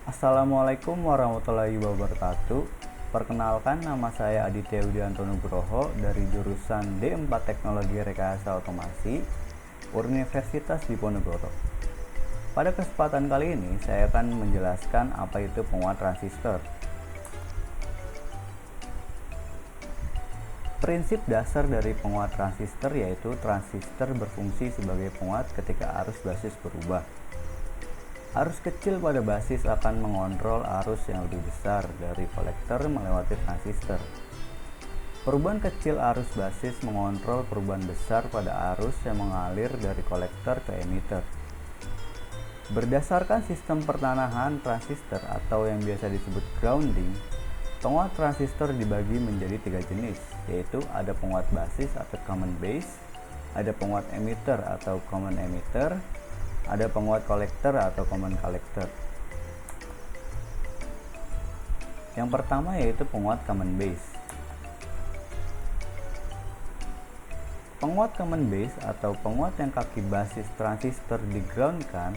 Assalamualaikum warahmatullahi wabarakatuh. Perkenalkan, nama saya Aditya Widianto Nugroho dari jurusan D4 Teknologi Rekayasa Otomasi Universitas Diponegoro. Pada kesempatan kali ini saya akan menjelaskan apa itu penguat transistor. Prinsip dasar dari penguat transistor yaitu transistor berfungsi sebagai penguat ketika arus basis berubah. Arus kecil pada basis akan mengontrol arus yang lebih besar dari kolektor melewati transistor. Perubahan kecil arus basis mengontrol perubahan besar pada arus yang mengalir dari kolektor ke emitter. Berdasarkan sistem pertanahan transistor atau yang biasa disebut grounding, penguat transistor dibagi menjadi 3 jenis, yaitu ada penguat basis atau common base, ada penguat emitter atau common emitter, ada penguat kolektor atau common collector. Yang pertama yaitu penguat common base. Penguat common base atau penguat yang kaki basis transistor di-groundkan,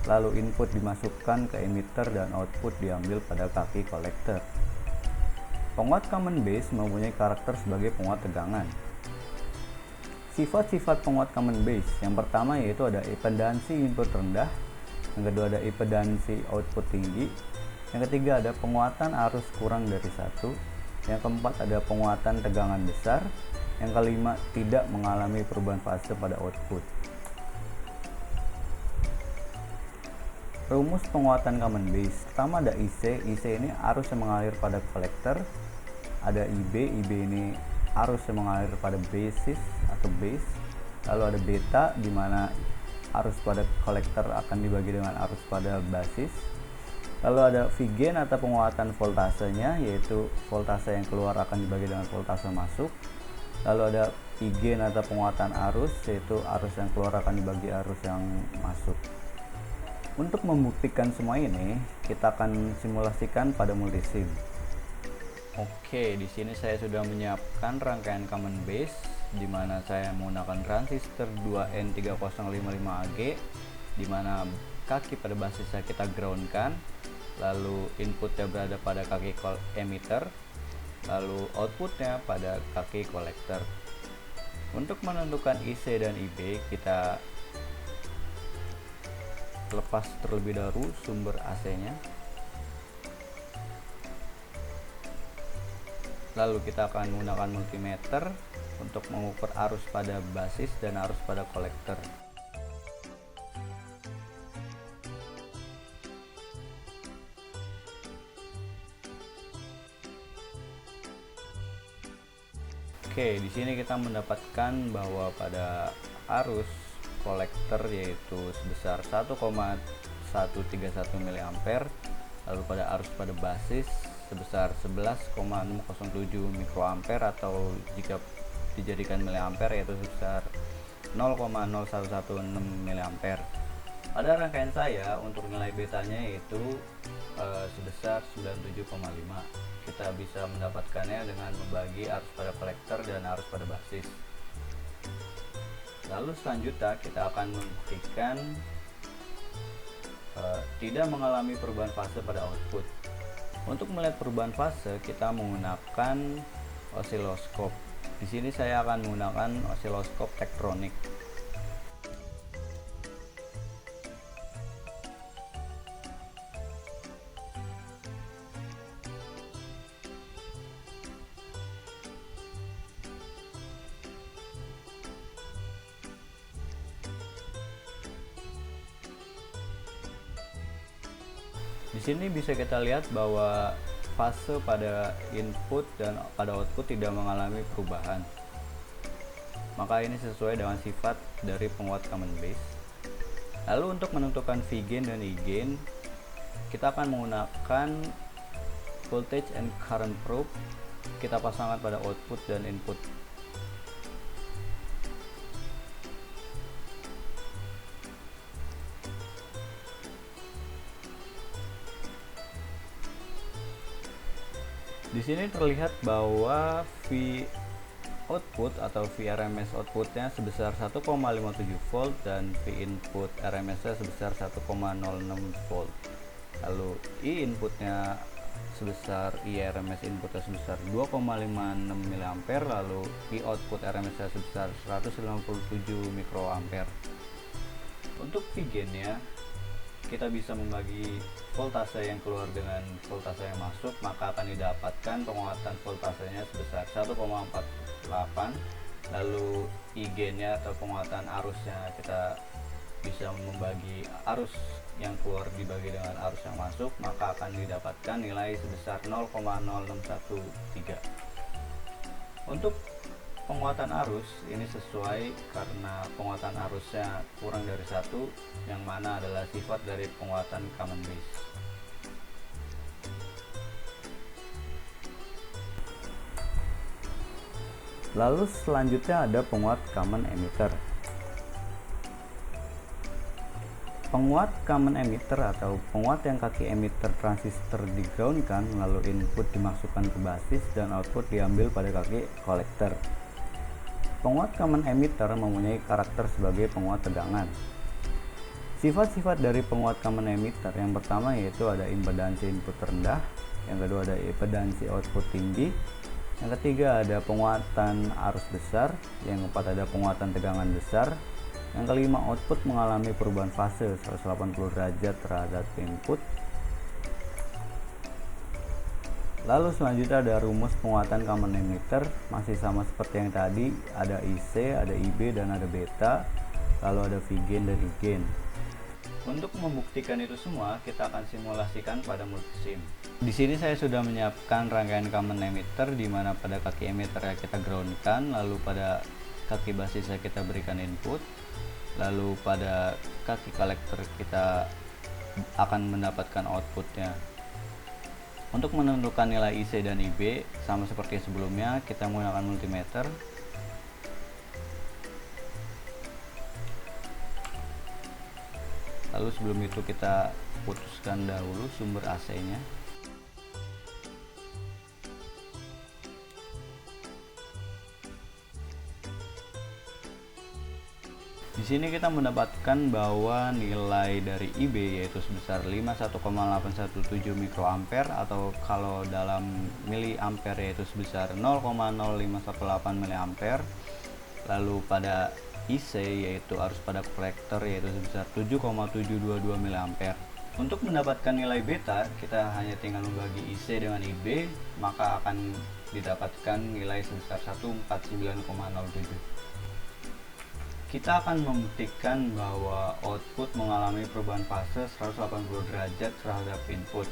lalu input dimasukkan ke emitter dan output diambil pada kaki kolektor. Penguat common base mempunyai karakter sebagai penguat tegangan. Sifat-sifat penguat common base, yang pertama yaitu ada impedansi input rendah, yang kedua ada impedansi output tinggi, yang ketiga ada penguatan arus kurang dari 1, yang keempat ada penguatan tegangan besar, yang kelima tidak mengalami perubahan fase pada output. Rumus penguatan common base, pertama ada IC ini arus yang mengalir pada kolektor, ada IB ini arus yang mengalir pada basis atau base, lalu ada beta di mana arus pada kolektor akan dibagi dengan arus pada basis, lalu ada V gain atau penguatan voltasenya, yaitu voltase yang keluar akan dibagi dengan voltase masuk, lalu ada I gain atau penguatan arus, yaitu arus yang keluar akan dibagi arus yang masuk. Untuk membuktikan semua ini, kita akan simulasikan pada multisim. Oke, di sini saya sudah menyiapkan rangkaian common base di mana saya menggunakan transistor 2N3055AG di mana kaki pada basisnya kita groundkan, lalu inputnya berada pada kaki emitter, lalu outputnya pada kaki kolektor. Untuk menentukan IC dan IB, kita lepas terlebih dahulu sumber AC-nya. Lalu kita akan menggunakan multimeter untuk mengukur arus pada basis dan arus pada kolektor. Oke, di sini kita mendapatkan bahwa pada arus kolektor yaitu sebesar 1,131 mA, lalu pada arus pada basis sebesar 11,607 mikroampere atau jika dijadikan miliampere yaitu sebesar 0,0116 miliampere. Pada rangkaian saya untuk nilai betanya yaitu sebesar 97,5. Kita bisa mendapatkannya dengan membagi arus pada kolektor dan arus pada basis. Lalu selanjutnya kita akan membuktikan tidak mengalami perubahan fase pada output. Untuk melihat perubahan fase, kita menggunakan osiloskop. Di sini saya akan menggunakan osiloskop Tektronix. Di sini bisa kita lihat bahwa fase pada input dan pada output tidak mengalami perubahan. Maka ini sesuai dengan sifat dari penguat common base. Lalu untuk menentukan V gain dan I gain, kita akan menggunakan voltage and current probe. Kita pasangkan pada output dan input. Di sini terlihat bahwa V output atau VRMS outputnya sebesar 1,57 volt dan V input RMS nya sebesar 1,06 volt. lalu I inputnya sebesar IRMS inputnya sebesar 2,56 mA, lalu I output RMS sebesar 157 mikroampere. Untuk V gain-nya kita bisa membagi voltase yang keluar dengan voltase yang masuk, maka akan didapatkan penguatan voltasenya sebesar 1,48. Lalu I gain-nya atau penguatan arusnya kita bisa membagi arus yang keluar dibagi dengan arus yang masuk, maka akan didapatkan nilai sebesar 0,0613. Untuk penguatan arus ini sesuai karena penguatan arusnya kurang dari 1, yang mana adalah sifat dari penguatan common base. Lalu selanjutnya ada penguat common emitter. Penguat common emitter atau penguat yang kaki emitter transistor digroundkan, lalu input dimasukkan ke basis dan output diambil pada kaki kolektor. Penguat common emitter mempunyai karakter sebagai penguat tegangan. Sifat-sifat dari penguat common emitter yang pertama yaitu ada impedansi input rendah, yang kedua ada impedansi output tinggi, yang ketiga ada penguatan arus besar, yang keempat ada penguatan tegangan besar, yang kelima output mengalami perubahan fase 180 derajat terhadap input. Lalu selanjutnya ada rumus penguatan common emitter, masih sama seperti yang tadi, ada IC, ada IB, dan ada beta, lalu ada V gain dan I gain. Untuk membuktikan itu semua, kita akan simulasikan pada multisim. Di sini saya sudah menyiapkan rangkaian common emitter, di mana pada kaki emitter kita groundkan, lalu pada kaki basisnya kita berikan input, lalu pada kaki kolektor kita akan mendapatkan outputnya. Untuk menentukan nilai IC dan IB sama seperti sebelumnya, kita menggunakan multimeter. Lalu sebelum itu kita putuskan dahulu sumber AC-nya. Di sini kita mendapatkan bahwa nilai dari IB yaitu sebesar 51,817 mikroampere, atau kalau dalam miliampere yaitu sebesar 0,0518 miliampere. Lalu pada IC yaitu arus pada kolektor yaitu sebesar 7,722 miliampere. Untuk mendapatkan nilai beta, kita hanya tinggal membagi IC dengan IB, maka akan didapatkan nilai sebesar 149,07. Kita akan membuktikan bahwa output mengalami perubahan fase 180 derajat terhadap input.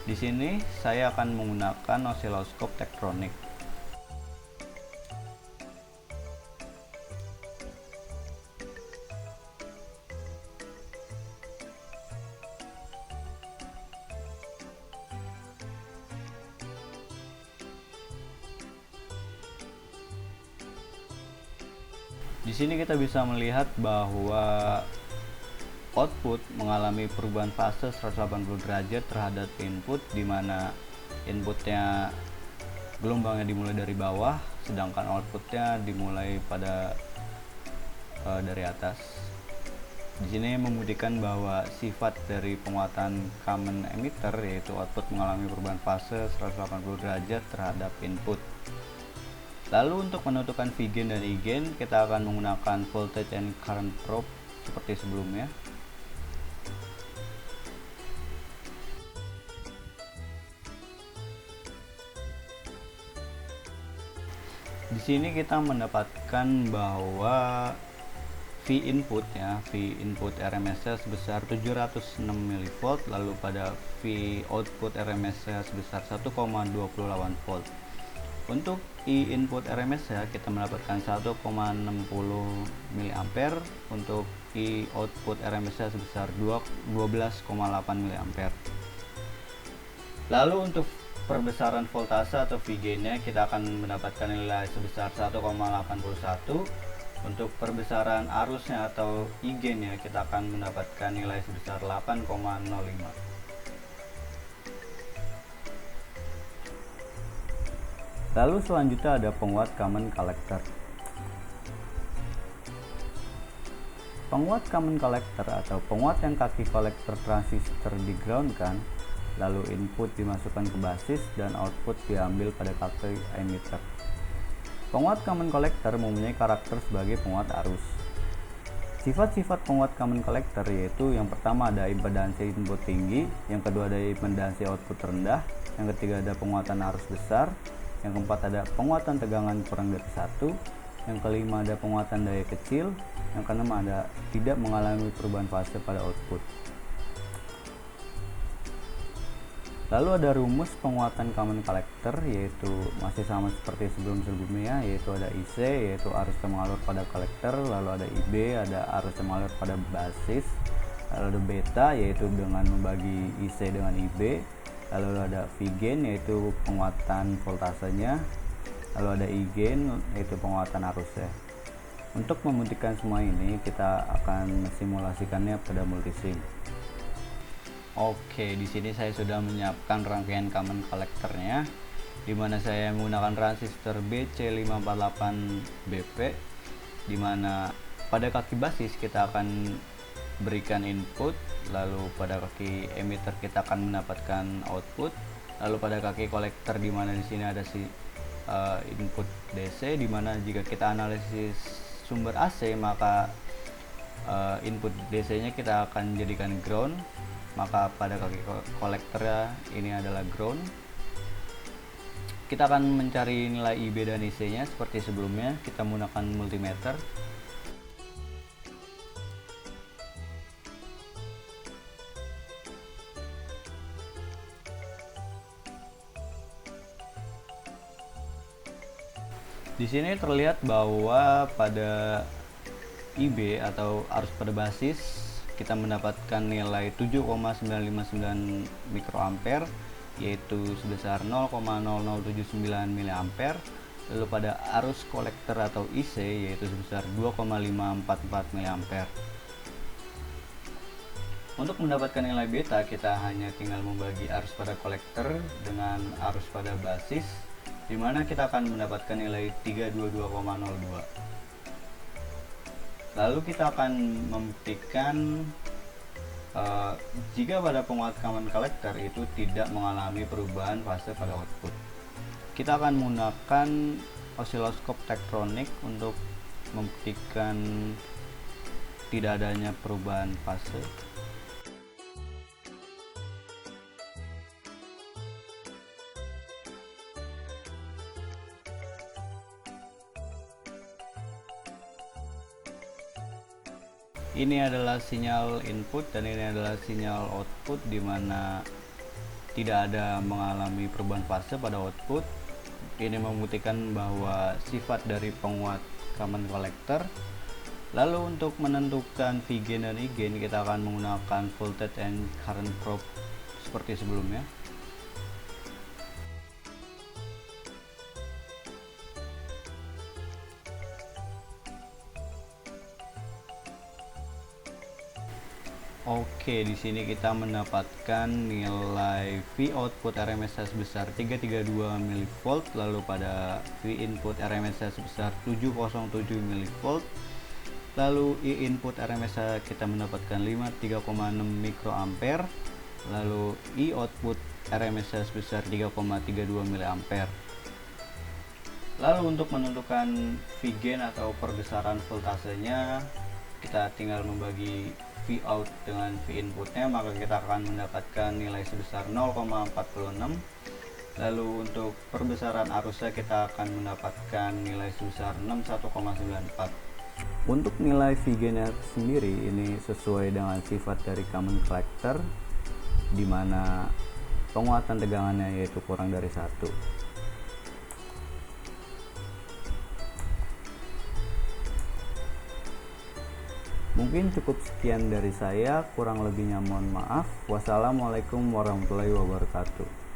Di sini saya akan menggunakan osiloskop Tektronix. Di sini kita bisa melihat bahwa output mengalami perubahan fase 180 derajat terhadap input, di mana inputnya gelombangnya dimulai dari bawah, sedangkan outputnya dimulai pada dari atas. Di sini membuktikan bahwa sifat dari penguatan common emitter yaitu output mengalami perubahan fase 180 derajat terhadap input. Lalu untuk menentukan V gain dan I gain, kita akan menggunakan voltage and current probe seperti sebelumnya. Di sini kita mendapatkan bahwa V input RMS-nya sebesar 706 mV, lalu pada V output RMS-nya sebesar 1,28 volt. Untuk I input RMS-nya kita mendapatkan 1,60 mA, untuk I output RMS-nya sebesar 12,8 mA. Lalu untuk perbesaran voltase atau V gain-nya kita akan mendapatkan nilai sebesar 1,81. Untuk perbesaran arusnya atau I gain-nya kita akan mendapatkan nilai sebesar 8,05. Lalu selanjutnya ada penguat common collector. Penguat common collector atau penguat yang kaki kolektor transistor di ground kan, lalu input dimasukkan ke basis dan output diambil pada kaki emitter. Penguat common collector mempunyai karakter sebagai penguat arus. Sifat-sifat penguat common collector yaitu yang pertama ada impedansi input tinggi, yang kedua ada impedansi output rendah, yang ketiga ada penguatan arus besar, yang keempat ada penguatan tegangan kurang dari 1, yang kelima ada penguatan daya kecil, yang keenam ada tidak mengalami perubahan fase pada output. Lalu ada rumus penguatan common collector, yaitu masih sama seperti sebelum-sebelumnya, yaitu ada IC yaitu arus yang mengalir pada kolektor, lalu ada IB ada arus yang mengalir pada basis, lalu ada beta yaitu dengan membagi IC dengan IB, lalu ada V gain yaitu penguatan voltasenya, lalu ada I gain yaitu penguatan arusnya. Untuk membuktikan semua ini kita akan simulasikannya pada multisim. Oke, di sini saya sudah menyiapkan rangkaian common collectornya, di mana saya menggunakan transistor BC548BP, di mana pada kaki basis kita akan berikan input, lalu pada kaki emitter kita akan mendapatkan output, lalu pada kaki kolektor di mana di sini ada input DC, di mana jika kita analisis sumber AC maka input DC-nya kita akan jadikan ground, maka pada kaki kolektornya ini adalah ground. Kita akan mencari nilai IB dan IC-nya seperti sebelumnya, kita menggunakan multimeter. Di sini terlihat bahwa pada IB atau arus pada basis kita mendapatkan nilai 7,959 mikroampere, yaitu sebesar 0,0079 mA. Lalu pada arus kolektor atau IC yaitu sebesar 2,544 mA. Untuk mendapatkan nilai beta kita hanya tinggal membagi arus pada kolektor dengan arus pada basis, di mana kita akan mendapatkan nilai 322,02. Lalu kita akan membuktikan jika pada penguat common collector itu tidak mengalami perubahan fase pada output. Kita akan menggunakan osiloskop tektronik untuk membuktikan tidak adanya perubahan fase. Ini adalah sinyal input dan ini adalah sinyal output, di mana tidak ada mengalami perubahan fase pada output. Ini membuktikan bahwa sifat dari penguat common collector. Lalu untuk menentukan V gain dan I gain kita akan menggunakan voltage and current probe seperti sebelumnya. Oke, di sini kita mendapatkan nilai V output RMSA sebesar 332 mV, lalu pada V input RMSA sebesar 707 mV, lalu I input RMSA kita mendapatkan 3,6 mikroampere, lalu I output RMSA sebesar 3,32 mA. Lalu untuk menentukan V gain atau perbesaran voltasenya, kita tinggal membagi V out dengan V inputnya, maka kita akan mendapatkan nilai sebesar 0,46. Lalu untuk perbesaran arusnya kita akan mendapatkan nilai sebesar 61,94. Untuk nilai V gain sendiri ini sesuai dengan sifat dari common collector, di mana penguatan tegangannya yaitu kurang dari 1. Mungkin cukup sekian dari saya, kurang lebihnya mohon maaf. Wassalamualaikum warahmatullahi wabarakatuh.